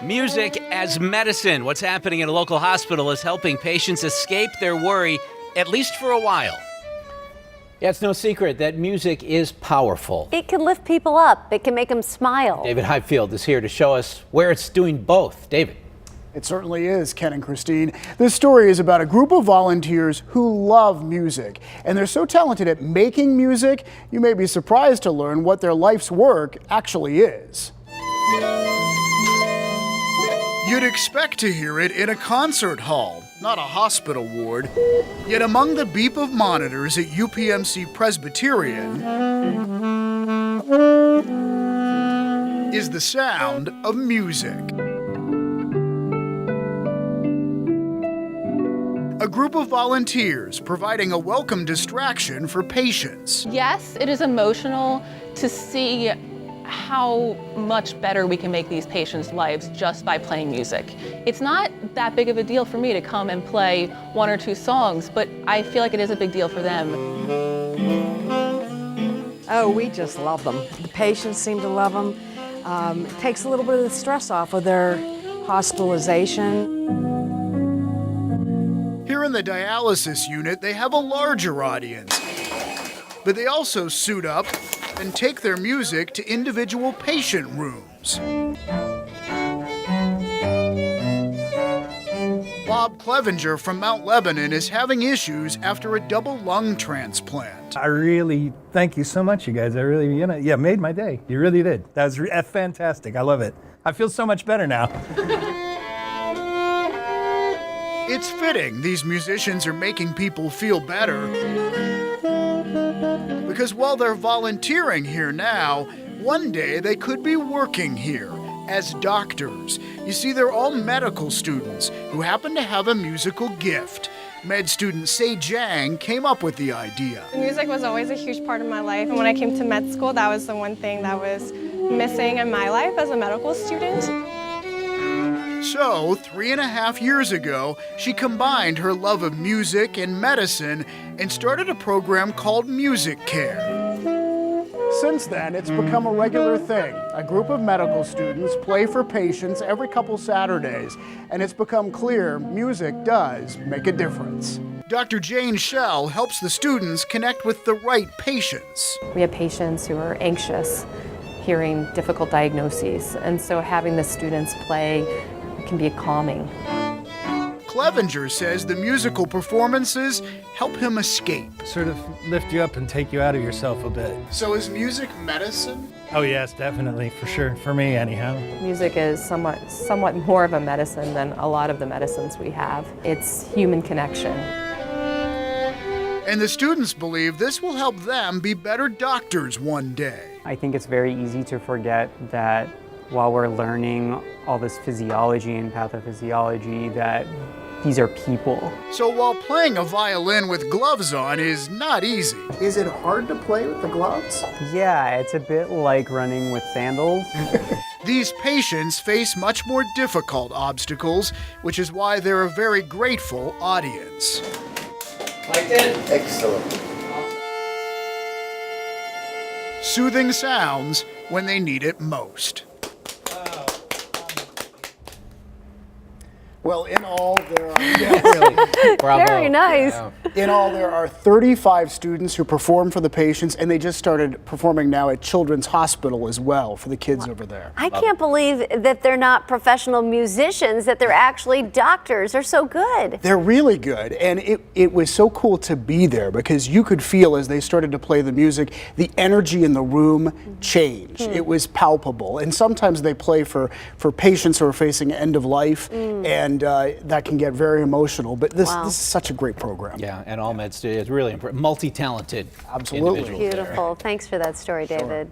Music as medicine. What's happening at a local hospital is helping patients escape their worry, at least for a while. Yeah, it's no secret that music is powerful. It can lift people up. It can make them smile. David Highfield is here to show us where it's doing both. David. It certainly is, Ken and Christine. This story is about a group of volunteers who love music, and they're so talented at making music, you may be surprised to learn what their life's work actually is. You'd expect to hear it in a concert hall, not a hospital ward. Yet among the beep of monitors at UPMC Presbyterian is the sound of music. A group of volunteers providing a welcome distraction for patients. Yes, it is emotional to see how much better we can make these patients' lives just by playing music. It's not that big of a deal for me to come and play one or two songs, but I feel like it is a big deal for them. Oh, we just love them. The patients seem to love them. It takes a little bit of the stress off of their hospitalization. Here in the dialysis unit, they have a larger audience, but they also suit up and take their music to individual patient rooms. Bob Clevenger from Mount Lebanon is having issues after a double lung transplant. I really thank you so much, you guys. I really, made my day. You really did. That was fantastic. I love it. I feel so much better now. It's fitting these musicians are making people feel better, because while they're volunteering here now, one day they could be working here as doctors. You see, they're all medical students who happen to have a musical gift. Med student Sei Jang came up with the idea. Music was always a huge part of my life, and when I came to med school, that was the one thing that was missing in my life as a medical student. So, 3.5 years ago, she combined her love of music and medicine and started a program called Music Care. Since then, it's become a regular thing. A group of medical students play for patients every couple Saturdays, and it's become clear music does make a difference. Dr. Jane Schell helps the students connect with the right patients. We have patients who are anxious, hearing difficult diagnoses, and so having the students play can be calming. Clevenger says the musical performances help him escape. Sort of lift you up and take you out of yourself a bit. So is music medicine? Oh yes, definitely, for sure. For me, anyhow. Music is somewhat more of a medicine than a lot of the medicines we have. It's human connection. And the students believe this will help them be better doctors one day. I think it's very easy to forget that while we're learning all this physiology and pathophysiology, that these are people. So while playing a violin with gloves on is not easy, is it hard to play with the gloves? Yeah, it's a bit like running with sandals. These patients face much more difficult obstacles, which is why they're a very grateful audience. Like it? Excellent. Soothing sounds when they need it most. Well, in all, there are Bravo. Very nice. Yeah. in all there are 35 students who perform for the patients, and they just started performing now at Children's Hospital as well for the kids over there. I can't believe that they're not professional musicians, that they're actually doctors. They're so good. They're really good, and it was so cool to be there because you could feel as they started to play the music, the energy in the room changed. It was palpable, and sometimes they play for patients who are facing end of life, and that can get very emotional, but this is such a great program. Yeah, and all med students, really multi-talented Absolutely. individuals there. Beautiful. Thanks for that story, David.